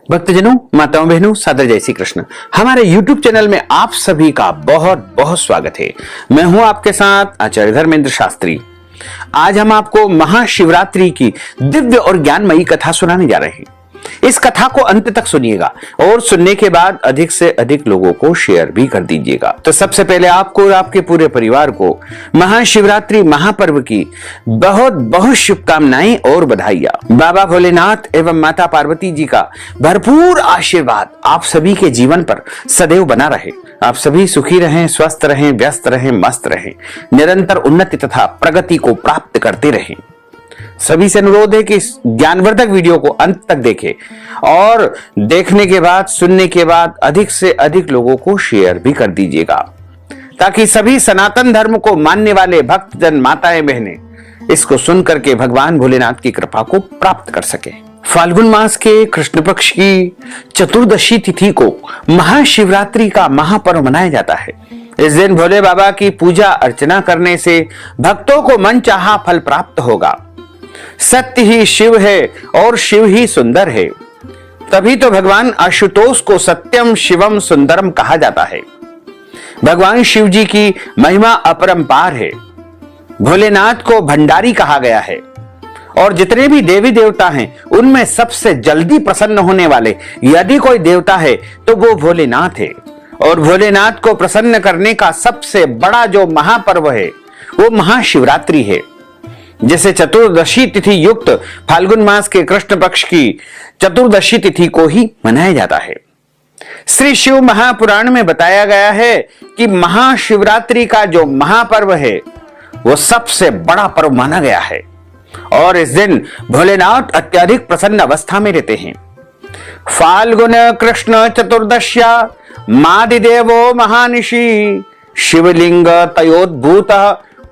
भक्तजनों, माताओं, बहनों, सादर जय श्री कृष्ण। हमारे YouTube चैनल में आप सभी का बहुत बहुत स्वागत है। मैं हूं आपके साथ आचार्य धर्मेंद्र शास्त्री। आज हम आपको महाशिवरात्रि की दिव्य और ज्ञानमयी कथा सुनाने जा रहे हैं। इस कथा को अंत तक सुनिएगा और सुनने के बाद अधिक से अधिक लोगों को शेयर भी कर दीजिएगा। तो सबसे पहले आपको और आपके पूरे परिवार को महाशिवरात्रि महापर्व की बहुत बहुत शुभकामनाएं और बधाइयां। बाबा भोलेनाथ एवं माता पार्वती जी का भरपूर आशीर्वाद आप सभी के जीवन पर सदैव बना रहे। आप सभी सुखी रहें, स्वस्थ रहें, व्यस्त रहें, मस्त रहें, निरंतर उन्नति तथा प्रगति को प्राप्त करते रहें। सभी से अनुरोध है कि इस ज्ञानवर्धक वीडियो को अंत तक देखें और देखने के बाद, सुनने के बाद अधिक से अधिक लोगों को शेयर भी कर दीजिएगा, ताकि सभी सनातन धर्म को मानने वाले भक्तजन, माताएं, बहनें इसको सुनकर के भगवान भोलेनाथ की कृपा को प्राप्त कर सके। फाल्गुन मास के कृष्ण पक्ष की चतुर्दशी तिथि को महाशिवरात्रि का महापर्व मनाया जाता है। इस दिन भोले बाबा की पूजा अर्चना करने से भक्तों को मनचाहा फल प्राप्त होगा। सत्य ही शिव है और शिव ही सुंदर है, तभी तो भगवान आशुतोष को सत्यम शिवम सुंदरम कहा जाता है। भगवान शिव जी की महिमा अपरंपार है। भोलेनाथ को भंडारी कहा गया है और जितने भी देवी देवता हैं उनमें सबसे जल्दी प्रसन्न होने वाले यदि कोई देवता है तो वो भोलेनाथ है। और भोलेनाथ को प्रसन्न करने का सबसे बड़ा जो महापर्व है वो महाशिवरात्रि है, जैसे चतुर्दशी तिथि युक्त फाल्गुन मास के कृष्ण पक्ष की चतुर्दशी तिथि को ही मनाया जाता है। श्री शिव महापुराण में बताया गया है कि महाशिवरात्रि का जो महापर्व है वो सबसे बड़ा पर्व माना गया है और इस दिन भोलेनाथ अत्यधिक प्रसन्न अवस्था में रहते हैं। फाल्गुन कृष्ण चतुर्दश्या मादिदेवो महानिशि शिवलिंग तयोद्भूत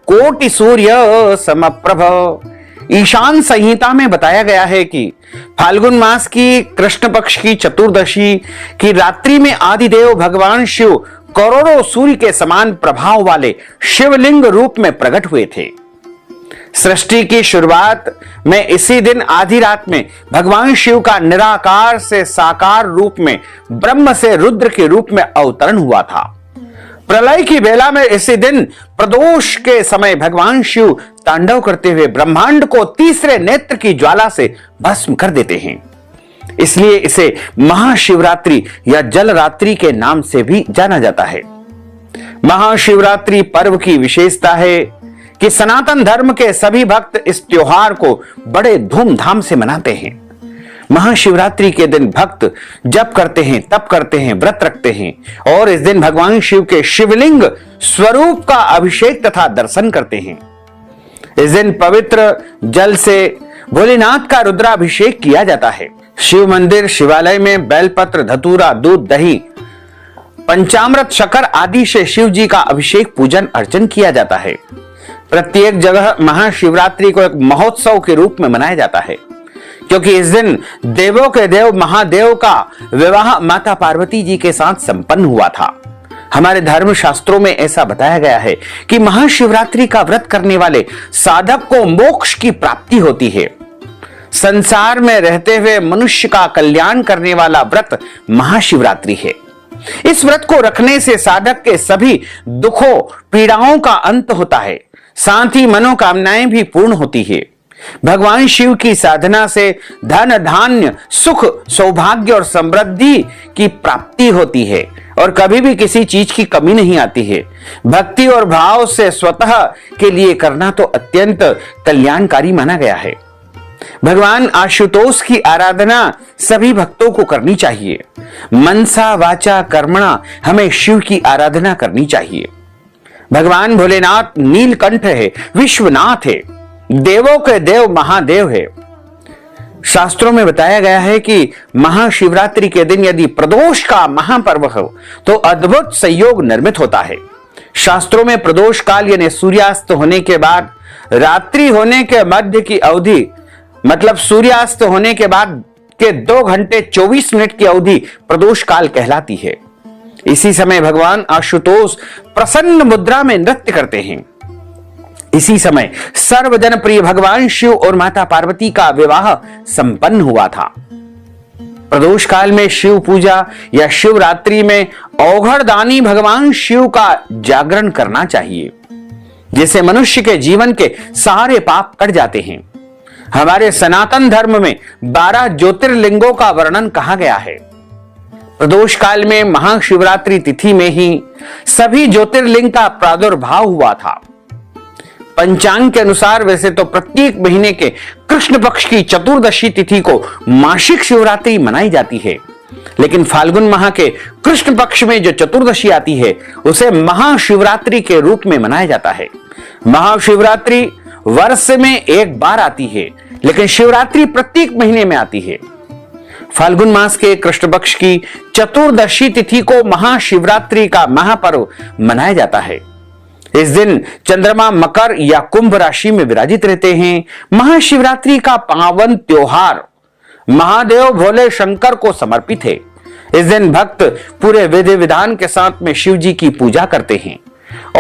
कोटि सूर्य समप्रभ। ईशान संहिता में बताया गया है कि फाल्गुन मास की कृष्ण पक्ष की चतुर्दशी की रात्रि में आदिदेव भगवान शिव करोड़ों सूर्य के समान प्रभाव वाले शिवलिंग रूप में प्रकट हुए थे। सृष्टि की शुरुआत में इसी दिन आधी रात में भगवान शिव का निराकार से साकार रूप में ब्रह्म से रुद्र के रूप में अवतरण हुआ था। प्रलय की बेला में इसी दिन प्रदोष के समय भगवान शिव तांडव करते हुए ब्रह्मांड को तीसरे नेत्र की ज्वाला से भस्म कर देते हैं। इसलिए इसे महाशिवरात्रि या जल रात्रि के नाम से भी जाना जाता है। महाशिवरात्रि पर्व की विशेषता है कि सनातन धर्म के सभी भक्त इस त्योहार को बड़े धूमधाम से मनाते हैं। महाशिवरात्रि के दिन भक्त जप करते हैं, तप करते हैं, व्रत रखते हैं और इस दिन भगवान शिव के शिवलिंग स्वरूप का अभिषेक तथा दर्शन करते हैं। इस दिन पवित्र जल से भोलेनाथ का रुद्राभिषेक किया जाता है। शिव मंदिर, शिवालय में बेलपत्र, धतूरा, दूध, दही, पंचामृत, शक्कर आदि से शिव जी का अभिषेक, पूजन अर्चन किया जाता है। प्रत्येक जगह महाशिवरात्रि को एक महोत्सव के रूप में मनाया जाता है, क्योंकि इस दिन देवों के देव महादेव का विवाह माता पार्वती जी के साथ संपन्न हुआ था। हमारे धर्म शास्त्रों में ऐसा बताया गया है कि महाशिवरात्रि का व्रत करने वाले साधक को मोक्ष की प्राप्ति होती है। संसार में रहते हुए मनुष्य का कल्याण करने वाला व्रत महाशिवरात्रि है। इस व्रत को रखने से साधक के सभी दुखों, पीड़ाओं का अंत होता है, साथ ही मनोकामनाएं भी पूर्ण होती है। भगवान शिव की साधना से धन, धान्य, सुख, सौभाग्य और समृद्धि की प्राप्ति होती है और कभी भी किसी चीज की कमी नहीं आती है। भक्ति और भाव से स्वतः के लिए करना तो अत्यंत कल्याणकारी माना गया है। भगवान आशुतोष की आराधना सभी भक्तों को करनी चाहिए। मनसा वाचा कर्मणा हमें शिव की आराधना करनी चाहिए। भगवान भोलेनाथ नीलकंठ है, विश्वनाथ है, देवों के देव महादेव है। शास्त्रों में बताया गया है कि महाशिवरात्रि के दिन यदि प्रदोष का महापर्व हो तो अद्भुत संयोग निर्मित होता है। शास्त्रों में प्रदोष काल यानी सूर्यास्त होने के बाद रात्रि होने के मध्य की अवधि, मतलब सूर्यास्त होने के बाद के 2 घंटे 24 मिनट की अवधि प्रदोष काल कहलाती है। इसी समय भगवान आशुतोष प्रसन्न मुद्रा में नृत्य करते हैं। इसी समय सर्वजन प्रिय भगवान शिव और माता पार्वती का विवाह संपन्न हुआ था। प्रदोष काल में शिव पूजा या शिवरात्रि में औघड़दानी भगवान शिव का जागरण करना चाहिए, जिससे मनुष्य के जीवन के सारे पाप कट जाते हैं। हमारे सनातन धर्म में 12 ज्योतिर्लिंगों का वर्णन कहा गया है। प्रदोष काल में महाशिवरात्रि तिथि में ही सभी ज्योतिर्लिंग का प्रादुर्भाव हुआ था। पंचांग के अनुसार वैसे तो प्रत्येक महीने के कृष्ण पक्ष की चतुर्दशी तिथि को मासिक शिवरात्रि मनाई जाती है, लेकिन फाल्गुन माह के कृष्ण पक्ष में जो चतुर्दशी आती है उसे महाशिवरात्रि के रूप में मनाया जाता है। महाशिवरात्रि वर्ष में एक बार आती है, लेकिन शिवरात्रि प्रत्येक महीने में आती है। फाल्गुन मास के कृष्ण पक्ष की चतुर्दशी तिथि को महाशिवरात्रि का महापर्व मनाया जाता है। इस दिन चंद्रमा मकर या कुंभ राशि में विराजित रहते हैं। महाशिवरात्रि का पावन त्योहार महादेव भोले शंकर को समर्पित है। इस दिन भक्त पूरे विधि विधान के साथ में शिव जी की पूजा करते हैं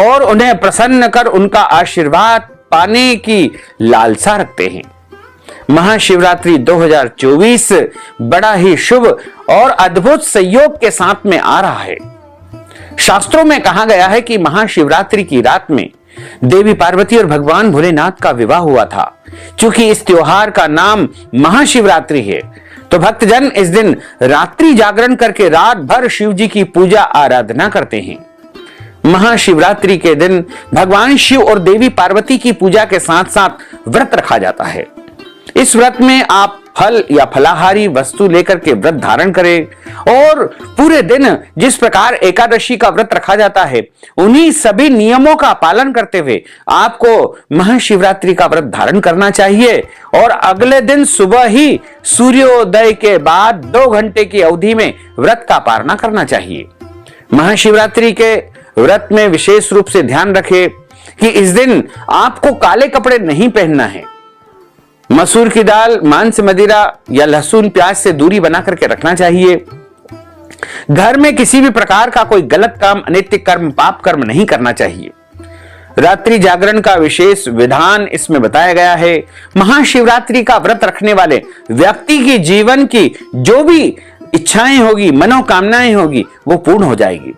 और उन्हें प्रसन्न कर उनका आशीर्वाद पाने की लालसा रखते हैं। महाशिवरात्रि 2024 बड़ा ही शुभ और अद्भुत संयोग के साथ में आ रहा है। शास्त्रों में कहा गया है कि महाशिवरात्रि की रात में देवी पार्वती और भगवान भोलेनाथ का विवाह हुआ था। चूंकि इस त्योहार का नाम महाशिवरात्रि है, तो भक्तजन इस दिन रात्रि जागरण करके रात भर शिव जी की पूजा आराधना करते हैं। महाशिवरात्रि के दिन भगवान शिव और देवी पार्वती की पूजा के साथ साथ व्रत रखा जाता है। इस व्रत में आप फल या फलाहारी वस्तु लेकर के व्रत धारण करें और पूरे दिन जिस प्रकार एकादशी का व्रत रखा जाता है उन्हीं सभी नियमों का पालन करते हुए आपको महाशिवरात्रि का व्रत धारण करना चाहिए और अगले दिन सुबह ही सूर्योदय के बाद 2 घंटे की अवधि में व्रत का पालना करना चाहिए। महाशिवरात्रि के व्रत में विशेष रूप से ध्यान रखें कि इस दिन आपको काले कपड़े नहीं पहनना है। मसूर की दाल, मांस, मदिरा या लहसुन प्याज से दूरी बना करके रखना चाहिए। घर में किसी भी प्रकार का कोई गलत काम, अनैतिक कर्म, पाप कर्म नहीं करना चाहिए। रात्रि जागरण का विशेष विधान इसमें बताया गया है। महाशिवरात्रि का व्रत रखने वाले व्यक्ति की जीवन की जो भी इच्छाएं होगी, मनोकामनाएं होगी, वो पूर्ण हो जाएगी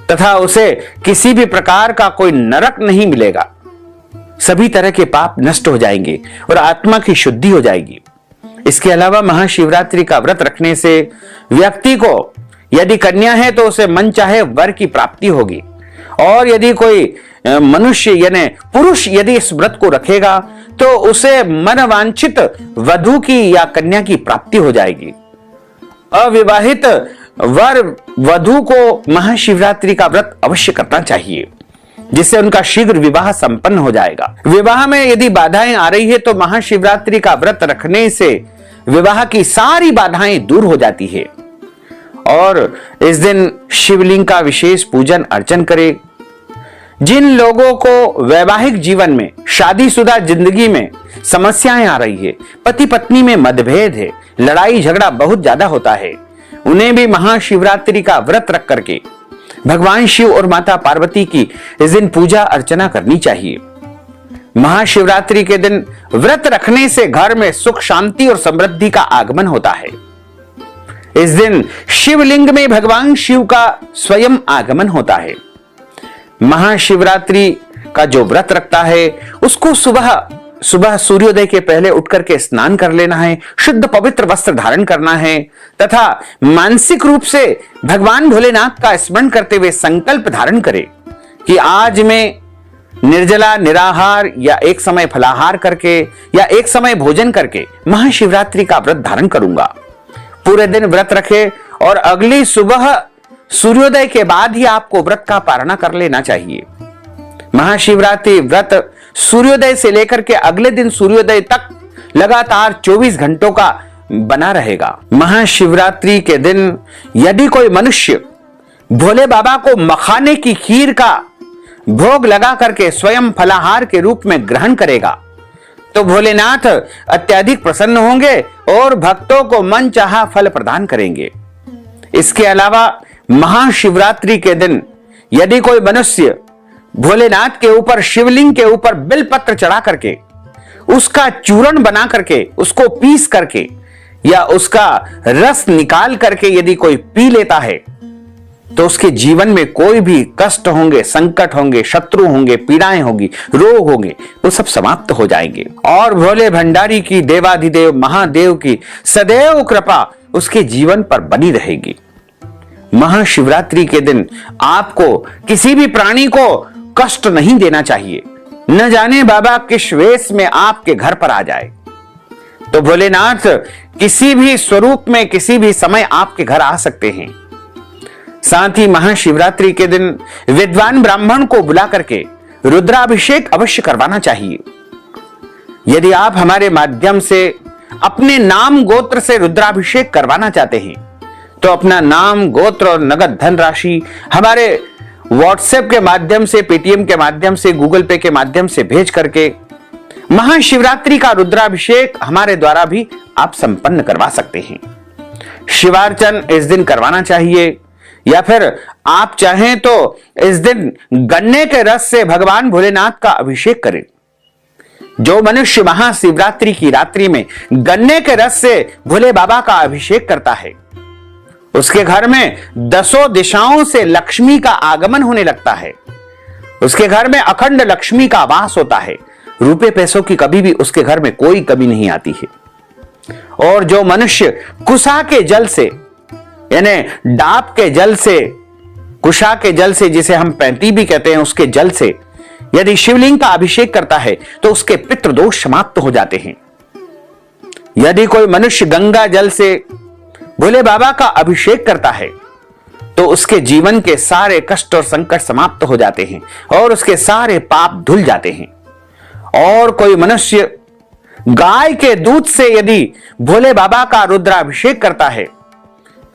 तथा उसे किसी भी प्रकार का कोई नरक नहीं मिलेगा। सभी तरह के पाप नष्ट हो जाएंगे और आत्मा की शुद्धि हो जाएगी। इसके अलावा महाशिवरात्रि का व्रत रखने से व्यक्ति को यदि कन्या है तो उसे मन चाहे वर की प्राप्ति होगी और यदि कोई मनुष्य यानी पुरुष यदि इस व्रत को रखेगा तो उसे मनवांछित वधु की या कन्या की प्राप्ति हो जाएगी। अविवाहित वर वधु को महाशिवरात्रि का व्रत अवश्य करना चाहिए, जिससे उनका शीघ्र विवाह संपन्न हो जाएगा। विवाह में यदि बाधाएं आ रही है तो महाशिवरात्रि का व्रत रखने से विवाह की सारी बाधाएं दूर हो जाती है। और इस दिन शिवलिंग का विशेष पूजन अर्चन करें। जिन लोगों को वैवाहिक जीवन में, शादीशुदा जिंदगी में समस्याएं आ रही है, पति पत्नी में मतभेद है, लड़ाई झगड़ा बहुत ज्यादा होता है, उन्हें भी महाशिवरात्रि का व्रत रख करके भगवान शिव और माता पार्वती की इस दिन पूजा अर्चना करनी चाहिए। महाशिवरात्रि के दिन व्रत रखने से घर में सुख, शांति और समृद्धि का आगमन होता है। इस दिन शिवलिंग में भगवान शिव का स्वयं आगमन होता है। महाशिवरात्रि का जो व्रत रखता है उसको सुबह सूर्योदय के पहले उठकर के स्नान कर लेना है, शुद्ध पवित्र वस्त्र धारण करना है तथा मानसिक रूप से भगवान भोलेनाथ का स्मरण करते हुए संकल्प धारण करें कि आज मैं निर्जला, निराहार या एक समय फलाहार करके या एक समय भोजन करके महाशिवरात्रि का व्रत धारण करूंगा। पूरे दिन व्रत रखे और अगली सुबह सूर्योदय के बाद ही आपको व्रत का पालना कर लेना चाहिए। महाशिवरात्रि व्रत सूर्योदय से लेकर के अगले दिन सूर्योदय तक लगातार 24 घंटों का बना रहेगा। महाशिवरात्रि के दिन यदि कोई मनुष्य भोले बाबा को मखाने की खीर का भोग लगा करके स्वयं फलाहार के रूप में ग्रहण करेगा तो भोलेनाथ अत्यधिक प्रसन्न होंगे और भक्तों को मनचाहा फल प्रदान करेंगे। इसके अलावा महाशिवरात्रि के दिन यदि कोई मनुष्य भोलेनाथ के ऊपर, शिवलिंग के ऊपर बिलपत्र चढ़ा करके उसका चूर्ण बना करके उसको पीस करके या उसका रस निकाल करके यदि कोई पी लेता है तो उसके जीवन में कोई भी कष्ट होंगे, संकट होंगे, शत्रु होंगे, पीड़ाएं होंगी, रोग होंगे, वो सब समाप्त हो जाएंगे। और भोले भंडारी की, देवाधिदेव महादेव की सदैव कृपा उसके जीवन पर बनी रहेगी। महाशिवरात्रि के दिन आपको किसी भी प्राणी को कष्ट नहीं देना चाहिए। न जाने बाबा किस वेश में आपके घर पर आ जाए। तो भोलेनाथ किसी भी स्वरूप में किसी भी समय आपके घर आ सकते हैं। साथ ही महाशिवरात्रि के दिन विद्वान ब्राह्मण को बुला करके रुद्राभिषेक अवश्य करवाना चाहिए। यदि आप हमारे माध्यम से अपने नाम गोत्र से रुद्राभिषेक करवाना चाहते हैं तो अपना नाम, गोत्र और नगद धनराशि हमारे व्हाट्सएप के माध्यम से, पेटीएम के माध्यम से, गूगल पे के माध्यम से भेज करके महाशिवरात्रि का रुद्राभिषेक हमारे द्वारा भी आप संपन्न करवा सकते हैं। शिवार्चन इस दिन करवाना चाहिए, या फिर आप चाहें तो इस दिन गन्ने के रस से भगवान भोलेनाथ का अभिषेक करें। जो मनुष्य महाशिवरात्रि की रात्रि में गन्ने के रस से भोले बाबा का अभिषेक करता है उसके घर में 10 दिशाओं से लक्ष्मी का आगमन होने लगता है। उसके घर में अखंड लक्ष्मी का वास होता है। रुपए पैसों की कभी भी उसके घर में कोई कमी नहीं आती है। और जो मनुष्य कुशा के जल से, यानी डाब के जल से, कुशा के जल से, जिसे हम पैंती भी कहते हैं, उसके जल से यदि शिवलिंग का अभिषेक करता है तो उसके पितृदोष समाप्त हो जाते हैं। यदि कोई मनुष्य गंगा जल से भोले बाबा का अभिषेक करता है तो उसके जीवन के सारे कष्ट और संकट समाप्त हो जाते हैं और उसके सारे पाप धुल जाते हैं। और कोई मनुष्य गाय के दूध से यदि भोले बाबा का रुद्राभिषेक करता है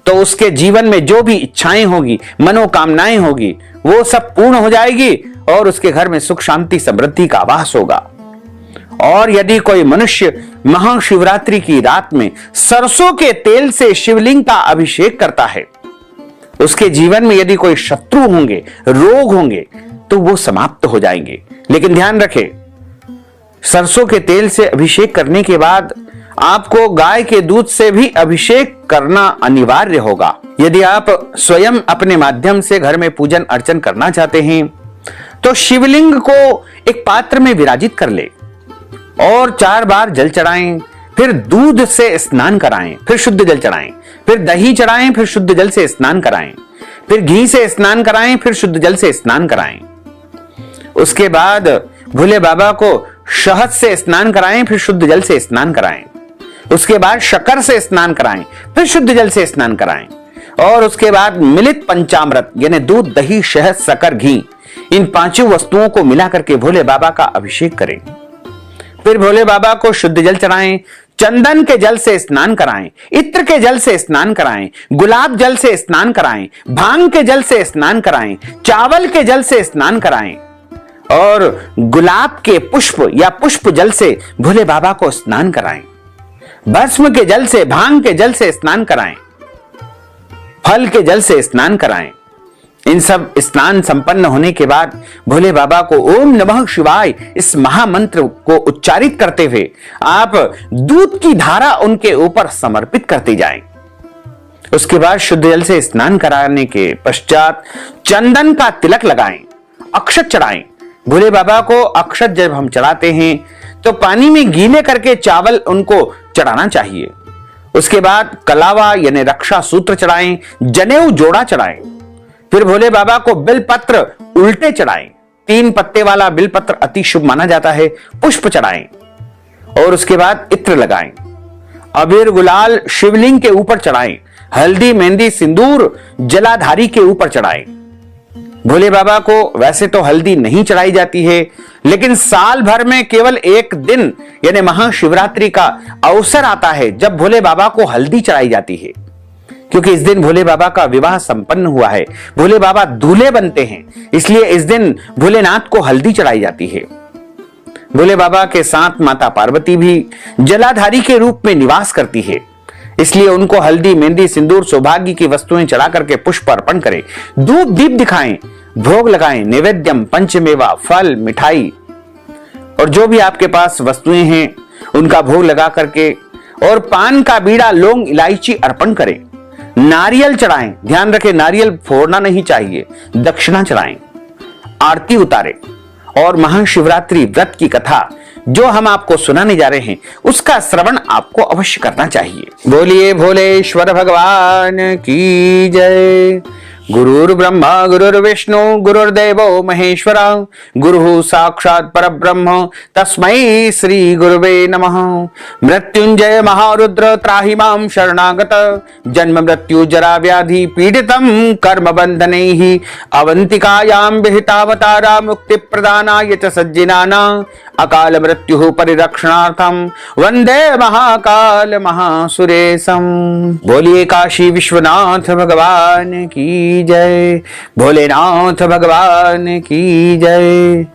तो उसके जीवन में जो भी इच्छाएं होगी, मनोकामनाएं होगी, वो सब पूर्ण हो जाएगी और उसके घर में सुख शांति समृद्धि का वास होगा। और यदि कोई मनुष्य महाशिवरात्रि की रात में सरसों के तेल से शिवलिंग का अभिषेक करता है, उसके जीवन में यदि कोई शत्रु होंगे, रोग होंगे, तो वो समाप्त हो जाएंगे। लेकिन ध्यान रखें, सरसों के तेल से अभिषेक करने के बाद आपको गाय के दूध से भी अभिषेक करना अनिवार्य होगा। यदि आप स्वयं अपने माध्यम से घर में पूजन अर्चन करना चाहते हैं तो शिवलिंग को एक पात्र में विराजित कर ले और 4 बार जल चढ़ाएं, फिर दूध से स्नान कराएं, फिर शुद्ध जल चढ़ाएं, फिर दही चढ़ाएं, फिर शुद्ध जल से स्नान कराएं, फिर घी से स्नान कराएं, फिर शुद्ध जल से स्नान कराएं। उसके बाद भोले बाबा को शहद से स्नान कराएं, फिर शुद्ध जल से स्नान कराएं। उसके बाद शक्कर से स्नान कराएं, फिर शुद्ध जल से स्नान कराएं। और उसके बाद मिलित पंचामृत यानी दूध, दही, शहद, शक्कर, घी, इन 5 वस्तुओं को मिला करके भोले बाबा का अभिषेक करें। फिर भोले बाबा को शुद्ध जल चढ़ाएं, चंदन के जल से स्नान कराएं, इत्र के जल से स्नान कराएं, गुलाब जल से स्नान कराएं, भांग के जल से स्नान कराएं, चावल के जल से स्नान कराएं और गुलाब के पुष्प या पुष्प जल से भोले बाबा को स्नान कराएं। भस्म के जल से, भांग के जल से स्नान कराएं, फल के जल से स्नान कराएं। इन सब स्नान संपन्न होने के बाद भोले बाबा को ओम नमः शिवाय इस महामंत्र को उच्चारित करते हुए आप दूध की धारा उनके ऊपर समर्पित करते जाएं। उसके बाद शुद्ध जल से स्नान कराने के पश्चात चंदन का तिलक लगाएं, अक्षत चढ़ाएं। भोले बाबा को अक्षत जब हम चढ़ाते हैं तो पानी में गीले करके चावल उनको चढ़ाना चाहिए। उसके बाद कलावा यानी रक्षा सूत्र चढ़ाएं, जनेऊ जोड़ा चढ़ाएं। फिर भोले बाबा को बिलपत्र उल्टे चढ़ाएं। 3 पत्ते वाला बिलपत्र अति शुभ माना जाता है। पुष्प चढ़ाएं और उसके बाद इत्र लगाएं। अबीर गुलाल शिवलिंग के ऊपर चढ़ाएं। हल्दी, मेहंदी, सिंदूर जलाधारी के ऊपर चढ़ाएं। भोले बाबा को वैसे तो हल्दी नहीं चढ़ाई जाती है, लेकिन साल भर में केवल एक दिन यानी महाशिवरात्रि का अवसर आता है जब भोले बाबा को हल्दी चढ़ाई जाती है, क्योंकि इस दिन भोले बाबा का विवाह संपन्न हुआ है। भोले बाबा दूल्हे बनते हैं, इसलिए इस दिन भोलेनाथ को हल्दी चढ़ाई जाती है। भोले बाबा के साथ माता पार्वती भी जलाधारी के रूप में निवास करती है, इसलिए उनको हल्दी, मेहंदी, सिंदूर, सौभाग्य की वस्तुएं चढ़ा करके पुष्प अर्पण करें, धूप दीप दिखाएं, भोग लगाएं, नैवेद्यम, पंचमेवा, फल, मिठाई और जो भी आपके पास वस्तुएं हैं उनका भोग लगा करके और पान का बीड़ा, लौंग, इलायची अर्पण करें। नारियल चढ़ाएं, ध्यान रखें नारियल फोड़ना नहीं चाहिए, दक्षिणा चढ़ाएं, आरती उतारें और महाशिवरात्रि व्रत की कथा जो हम आपको सुनाने जा रहे हैं उसका श्रवण आपको अवश्य करना चाहिए। बोलिए भोलेश्वर भगवान की जय। गुरुर् ब्रह्मा गुरुर्विष्णु गुरुर्देवो महेश्वरा, गुरुः साक्षात् परब्रह्म तस्मै श्री गुरुवे नमः। मृत्युंजय महारुद्र त्राहि मां शरणागत, जन्म मृत्यु जरा व्याधि पीडितं कर्म बंधनैः, अवंतिकायां विहितावतारा मुक्ति प्रदानाय च सज्जनानां, अकाल मृत्यु परिरक्षणार्थं वंदे महाकाल महासुरेशम। बोलिए काशी विश्वनाथ भगवान की जय, भोलेनाथ भगवान की जय।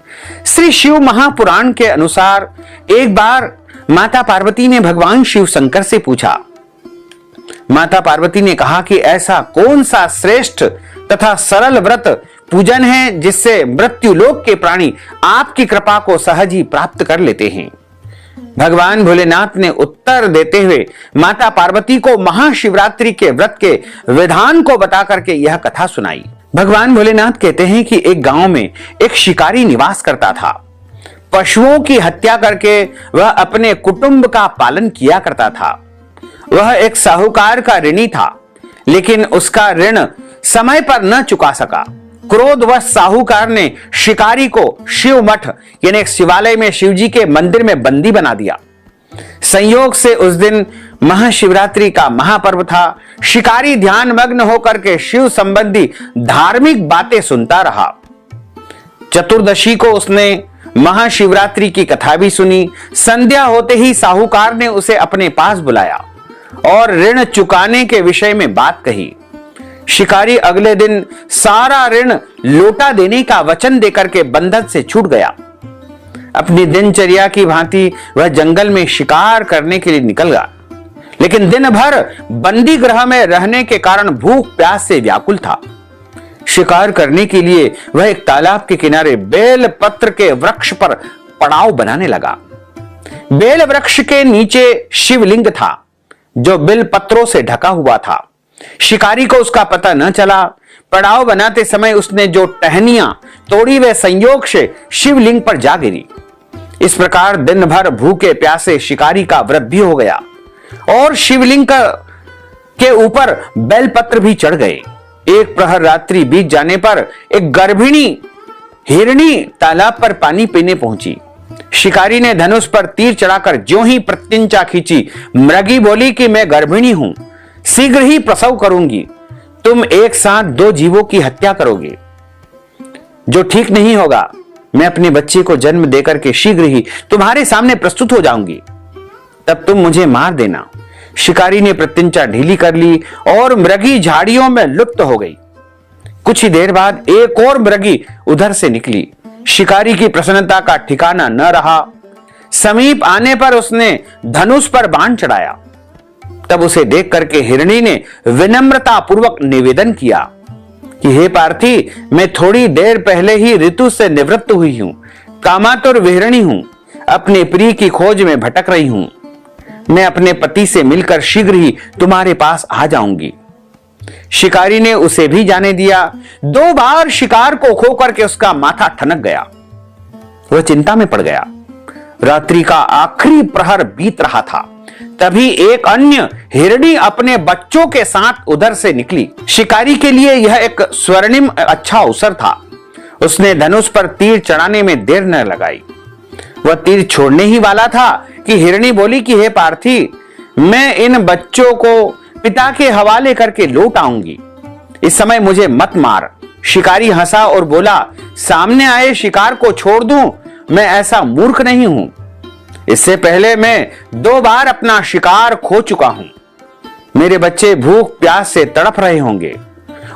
श्री शिव महापुराण के अनुसार एक बार माता पार्वती ने भगवान शिव शंकर से पूछा। माता पार्वती ने कहा कि ऐसा कौन सा श्रेष्ठ तथा सरल व्रत पूजन है जिससे मृत्यु लोक के प्राणी आपकी कृपा को सहज ही प्राप्त कर लेते हैं। भगवान भोलेनाथ ने उत्तर देते हुए माता पार्वती को महाशिवरात्रि के व्रत के विधान को बता करके यह कथा सुनाई। भगवान भोलेनाथ कहते हैं कि एक गांव में एक शिकारी निवास करता था। पशुओं की हत्या करके वह अपने कुटुंब का पालन किया करता था। वह एक साहूकार का ऋणी था, लेकिन उसका ऋण समय पर न चुका सका। क्रोधवश साहूकार ने शिकारी को शिव मठ यानी एक शिवालय में शिवजी के मंदिर में बंदी बना दिया। संयोग से उस दिन महाशिवरात्रि का महापर्व था। शिकारी ध्यान मग्न होकर के शिव संबंधी धार्मिक बातें सुनता रहा। चतुर्दशी को उसने महाशिवरात्रि की कथा भी सुनी। संध्या होते ही साहूकार ने उसे अपने पास बुलाया और ऋण चुकाने के विषय में बात कही। शिकारी अगले दिन सारा ऋण लौटा देने का वचन देकर के बंधन से छूट गया। अपनी दिनचर्या की भांति वह जंगल में शिकार करने के लिए निकल गया, लेकिन दिन भर बंदी गृह में रहने के कारण भूख प्यास से व्याकुल था। शिकार करने के लिए वह एक तालाब के किनारे बेल पत्र के वृक्ष पर पड़ाव बनाने लगा। बेल वृक्ष के नीचे शिवलिंग था जो बेल पत्रों से ढका हुआ था। शिकारी को उसका पता न चला। पड़ाव बनाते समय उसने जो टहनियां तोड़ी वे संयोग से शिवलिंग पर जा गिरी। इस प्रकार दिन भर भूखे प्यासे शिकारी का व्रत भी हो गया और शिवलिंग के ऊपर बेलपत्र भी चढ़ गए। एक प्रहर रात्रि बीत जाने पर एक गर्भिणी हिरणी तालाब पर पानी पीने पहुंची। शिकारी ने धनुष पर तीर चढ़ाकर ज्यों ही प्रत्यंचा खींची, मृगी बोली कि मैं गर्भिणी हूं, शीघ्र ही प्रसव करूंगी। तुम एक साथ दो जीवों की हत्या करोगे, जो ठीक नहीं होगा। मैं अपने बच्चे को जन्म देकर के शीघ्र ही तुम्हारे सामने प्रस्तुत हो जाऊंगी, तब तुम मुझे मार देना। शिकारी ने प्रत्यंचा ढीली कर ली और मृगी झाड़ियों में लुप्त हो गई। कुछ ही देर बाद एक और मृगी उधर से निकली। शिकारी की प्रसन्नता का ठिकाना न रहा। समीप आने पर उसने धनुष पर बाण चढ़ाया। तब उसे देख करके हिरणी ने विनम्रता पूर्वक निवेदन किया कि हे पार्थी, मैं थोड़ी देर पहले ही ऋतु से निवृत्त हुई हूं, कामातुर विहरणी हूं, अपने प्रिय की खोज में भटक रही हूं। मैं अपने पति से मिलकर शीघ्र ही तुम्हारे पास आ जाऊंगी। शिकारी ने उसे भी जाने दिया। 2 बार शिकार को खो करके उसका माथा ठनक गया। वह चिंता में पड़ गया। रात्रि का आखिरी प्रहर बीत रहा था। तभी एक अन्य हिरणी अपने बच्चों के साथ उधर से निकली। शिकारी के लिए यह एक स्वर्णिम अच्छा अवसर था। उसने धनुष पर तीर चढ़ाने में देर न लगाई। वह तीर छोड़ने ही वाला था कि हिरणी बोली कि हे पार्थी, मैं इन बच्चों को पिता के हवाले करके लौट आऊंगी, इस समय मुझे मत मार। शिकारी हंसा और बोला, सामने आए शिकार को छोड़ दूं? मैं ऐसा मूर्ख नहीं हूं। इससे पहले मैं 2 बार अपना शिकार खो चुका हूं। मेरे बच्चे भूख प्यास से तड़प रहे होंगे।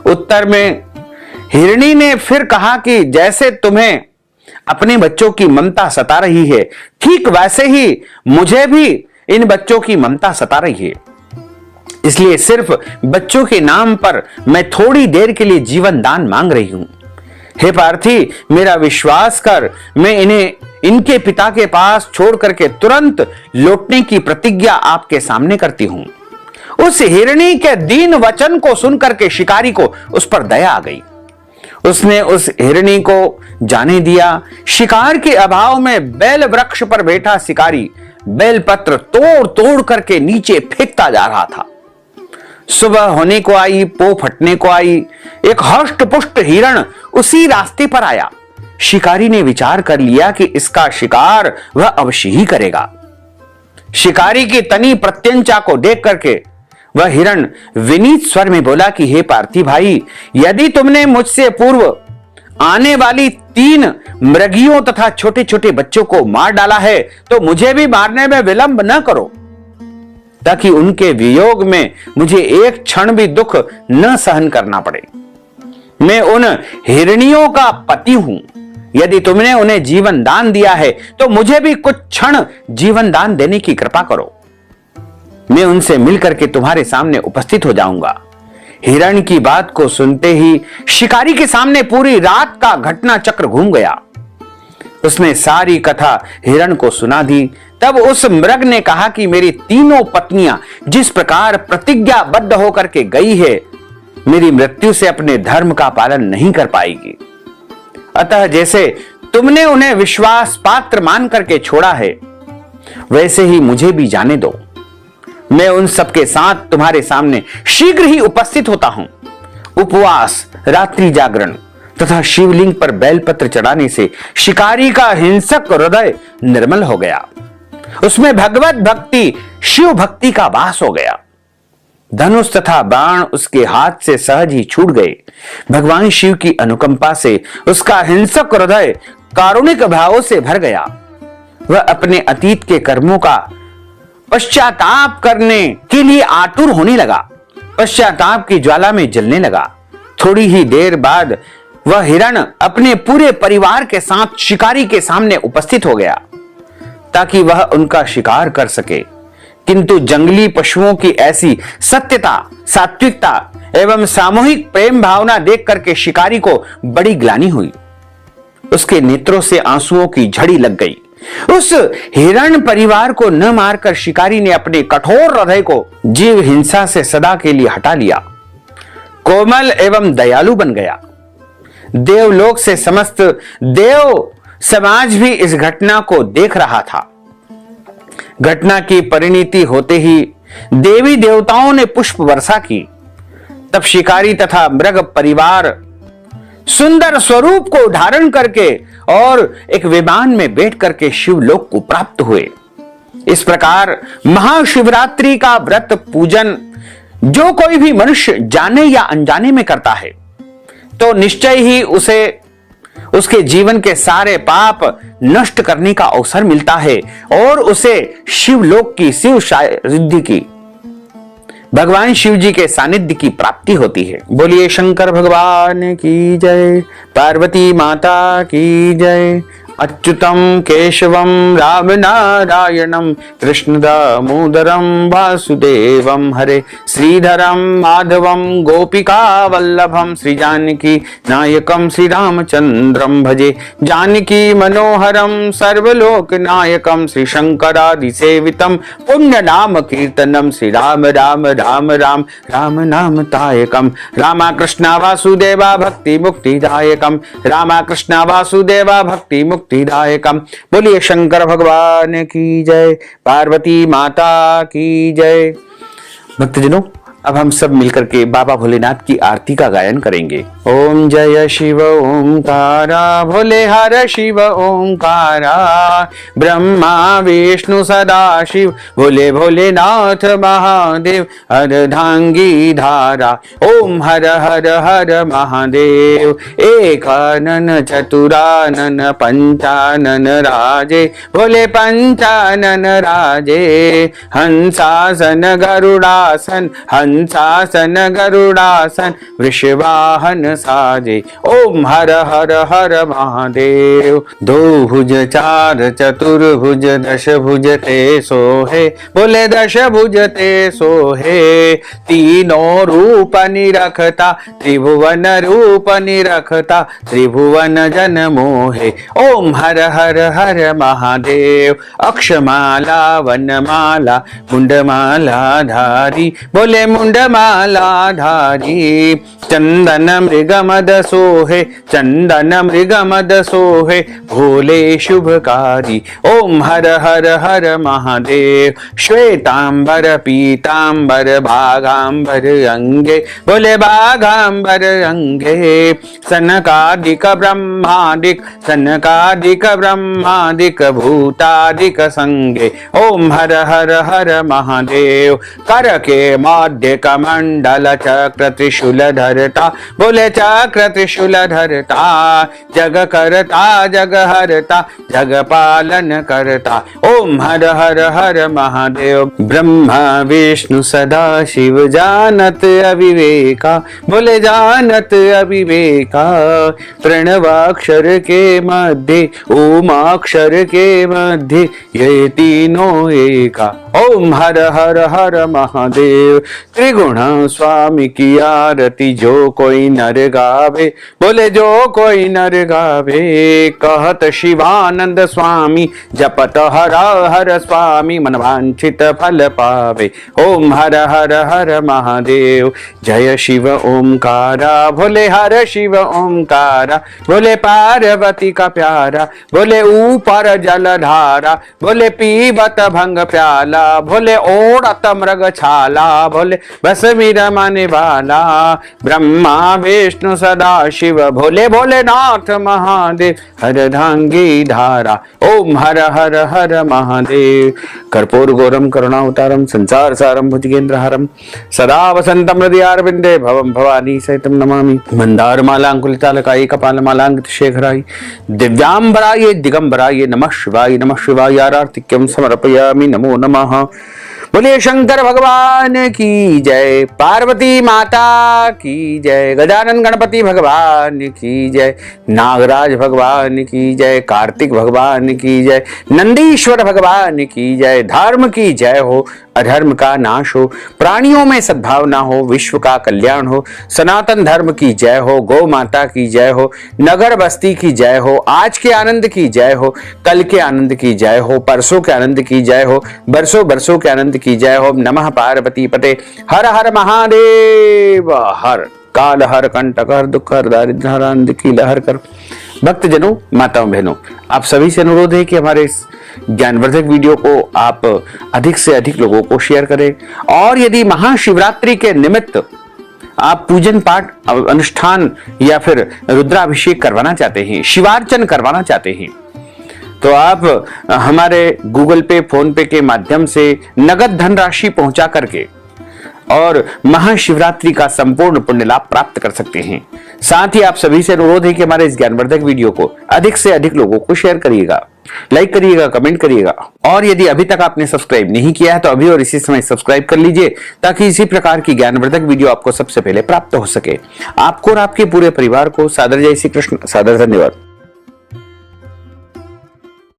उत्तर में हिरणी ने फिर कहा कि जैसे तुम्हें अपने बच्चों की ममता सता रही है, ठीक वैसे ही मुझे भी इन बच्चों की ममता सता रही है। इसलिए सिर्फ बच्चों के नाम पर मैं थोड़ी देर के लिए जीवन दान मांग रही हूं। हे पार्थी, मेरा विश्वास कर, मैं इन्हें इनके पिता के पास छोड़ करके तुरंत लौटने की प्रतिज्ञा आपके सामने करती हूं। उस हिरणी के दीन वचन को सुनकर के शिकारी को उस पर दया आ गई। उसने उस हिरणी को जाने दिया। शिकार के अभाव में बेल वृक्ष पर बैठा शिकारी बेल पत्र तोड़ तोड़ करके नीचे फेंकता जा रहा था। सुबह होने को आई, पो फटने को आई, एक हष्ट पुष्ट हिरण उसी रास्ते पर आया। शिकारी ने विचार कर लिया कि इसका शिकार वह अवश्य ही करेगा। शिकारी की तनी प्रत्यंचा को देख करके वह हिरण विनीत स्वर में बोला कि हे पार्थी भाई, यदि तुमने मुझसे पूर्व आने वाली 3 मृगियों तथा छोटे छोटे बच्चों को मार डाला है तो मुझे भी मारने में विलंब न करो, ताकि उनके वियोग में मुझे एक क्षण भी दुख न सहन करना पड़े। मैं उन हिरणियों का पति हूं। यदि तुमने उन्हें जीवन दान दिया है तो मुझे भी कुछ क्षण जीवन दान देने की कृपा करो। मैं उनसे मिलकर के तुम्हारे सामने उपस्थित हो जाऊंगा। हिरण की बात को सुनते ही शिकारी के सामने पूरी रात का घटना चक्र घूम गया। उसने सारी कथा हिरण को सुना दी। तब उस मृग ने कहा कि मेरी तीनों पत्नियां जिस प्रकार प्रतिज्ञाबद्ध होकर के गई है, मेरी मृत्यु से अपने धर्म का पालन नहीं कर पाएगी। अतः जैसे तुमने उन्हें विश्वास पात्र मान करके छोड़ा है, वैसे ही मुझे भी जाने दो। मैं उन सबके साथ तुम्हारे सामने शीघ्र ही उपस्थित होता हूं। उपवास, रात्रि जागरण तथा शिवलिंग पर बेलपत्र चढ़ाने से शिकारी का हिंसक हृदय निर्मल हो गया। उसमें भगवत भक्ति, शिव भक्ति का वास हो गया। धनुष तथा बाण उसके हाथ से सहज ही छूट गए। भगवान शिव की अनुकंपा से उसका हिंसक हृदय कारुणिक भावों से भर गया। वह अपने अतीत के कर्मों का पश्चाताप करने के लिए आतुर होने लगा। पश्चाताप की ज्वाला में जलने लगा। थोड़ी ही देर बाद वह हिरण अपने पूरे परिवार के साथ शिकारी के सामने उपस्थित हो गया, ताकि वह उनका शिकार कर सके। किंतु जंगली पशुओं की ऐसी सत्यता, सात्विकता एवं सामूहिक प्रेम भावना देख करके शिकारी को बड़ी ग्लानि हुई। उसके नेत्रों से आंसुओं की झड़ी लग गई। उस हिरण परिवार को न मारकर शिकारी ने अपने कठोर हृदय को जीव हिंसा से सदा के लिए हटा लिया। कोमल एवं दयालु बन गया। देवलोक से समस्त देव समाज भी इस घटना को देख रहा था। घटना की परिणति होते ही देवी देवताओं ने पुष्प वर्षा की। तब शिकारी तथा मृग परिवार सुंदर स्वरूप को धारण करके और एक विमान में बैठ करके शिवलोक को प्राप्त हुए। इस प्रकार महाशिवरात्रि का व्रत पूजन जो कोई भी मनुष्य जाने या अनजाने में करता है, तो निश्चय ही उसे उसके जीवन के सारे पाप नष्ट करने का अवसर मिलता है और उसे शिवलोक की, शिव सिद्धि की, भगवान शिव जी के सानिध्य की प्राप्ति होती है। बोलिए शंकर भगवान की जय, पार्वती माता की जय। अच्युतम केशवम राम नारायणम कृष्ण दामोदरम वासुदेवम हरे, श्रीधरम माधवम गोपिका वल्लभम, श्री जानकी नायकम श्री रामचंद्रम भजे, जानकी मनोहरम सर्वलोक नायकम, श्री शंकरादि सेवितम पुण्य नाम कीर्तनम, श्री राम राम राम राम राम नाम तायकम, रामा कृष्णा वासुदेवा भक्ति मुक्तिदायकम, रामा कृष्णा वासुदेवा भक्ति मुक्तिदायकम। बोलिए शंकर भगवान की जय, पार्वती माता की जय। भक्तजनों, अब हम सब मिलकर के बाबा भोलेनाथ की आरती का गायन करेंगे। ओम जय शिव ओंकारा, भोले हर शिव ओंकारा, ब्रह्मा विष्णु सदा शिव, भोले भोलेनाथ महादेव, अर्धांगी धारा, ओम हर हर हर महादेव, एकानन चतुरानन पंचानन राजे, भोले पंचानन राजे, हंसासन गरुड़ासन, हंसासन गरुड़ासन, वृषवाहन साजे। ओम हर हर हर महादेव। दो भुज चार चतुर्भुज दश भुज ते सोहे, बोले दश भुज ते सोहे। तीनों रूप निरखता त्रिभुवन रूप निरखता, त्रिभुवन जन मोहे। ओम हर हर हर महादेव। अक्षमाला वनमाला मुंडमाला धारी, बोले मुंडमाला धारी। चंदन मृगमद सोहे, चंदन मृगमद सोहे, भोले शुभकारी। ओम हर हर हर महादेव। श्वेतांबर पीतांबर बाघांबर अंगे, बोले बाघांबर अंगे। सनकादिक ब्रह्मादिक, सनकादिक ब्रह्मादिक भूतादिक संगे। ओम हर हर हर महादेव। कर के मध्य कमंडल चक्र त्रिशूल धरता, बोले चक्र त्रिशूल धरता। जग करता जग हरता, जग पालन करता। ओम हर हर हर महादेव। ब्रह्मा विष्णु सदा शिव जानत अविवेका, बोले जानत अविवेका। प्रणवाक्षर के मध्य ओमाक्षर के मध्य, ये तीनों एका। ओम हर हर हर महादेव। त्रिगुण स्वामी की आरती जो कोई नर गावे, बोले जो कोई नर गावे। कहत शिवानंद स्वामी जपत हर हर स्वामी, मन वांछित फल पावे। ओम हर हर हर महादेव। जय शिव ओमकारा, भोले हर शिव ओमकारा। बोले पार्वती का प्यारा, बोले ऊपर जलधारा। बोले पीबत भंग प्याला, भोले ओढ़त मृग छाला। बोले बस मीरा माने वाला। ब्रह्मा विष्णु सदा शिव, भोले भोलेनाथ महादेव। हरधांगी धारा। ओम हर हर हर महादेव। कर्पूर गौरम करुणावतारम संसार सारम भुजगेंद्रहारम, सदा वसंतम हृदयारविंदे भवम भवानी सहितम नमामि। मंदार माला अंकुलितालकाय कपाल मालांकित शेखराय, दिव्यांबराय दिगंबराय नमः शिवाय नमः शिवाय। आरतिक्यम समर्पयामि नमो नमः। बोले शंकर भगवान की जय, पार्वती माता की जय, गजानन गणपति भगवान की जय, नागराज भगवान की जय, कार्तिक भगवान की जय, नंदीश्वर भगवान की जय। धर्म की जय हो, अधर्म का नाश हो, प्राणियों में सद्भावना हो, विश्व का कल्याण हो। सनातन धर्म की जय हो, गौ माता की जय हो, नगर बस्ती की जय हो। आज के आनंद की जय हो, कल के आनंद की जय हो, परसों के आनंद की जय हो, बरसों बरसों के आनंद की जय हो। नमः पार्वती पते। हर हर महादेव। हर काल हर कंटक हर दुख हर दारिद्र हर अंध की लहर कर। भक्तजनों, माताओं बहनों, आप सभी से अनुरोध है कि हमारे इस ज्ञानवर्धक वीडियो को आप अधिक से अधिक लोगों को शेयर करें। और यदि महाशिवरात्रि के निमित्त आप पूजन पाठ अनुष्ठान या फिर रुद्राभिषेक करवाना चाहते हैं, शिवार्चन करवाना चाहते हैं, तो आप हमारे गूगल पे फोन पे के माध्यम से नगद धनराशि पहुंचा करके और महाशिवरात्रि का संपूर्ण पुण्य लाभ प्राप्त कर सकते हैं। साथ ही आप सभी से अनुरोध है कि हमारे इस ज्ञानवर्धक वीडियो को अधिक से अधिक लोगों को शेयर करिएगा, लाइक करिएगा, कमेंट करिएगा। और यदि अभी तक आपने सब्सक्राइब नहीं किया है तो अभी और इसी समय सब्सक्राइब कर लीजिए, ताकि इसी प्रकार की ज्ञानवर्धक वीडियो आपको सबसे पहले प्राप्त हो सके। आपको और आपके पूरे परिवार को सादर जय श्री कृष्ण, सादर धन्यवाद।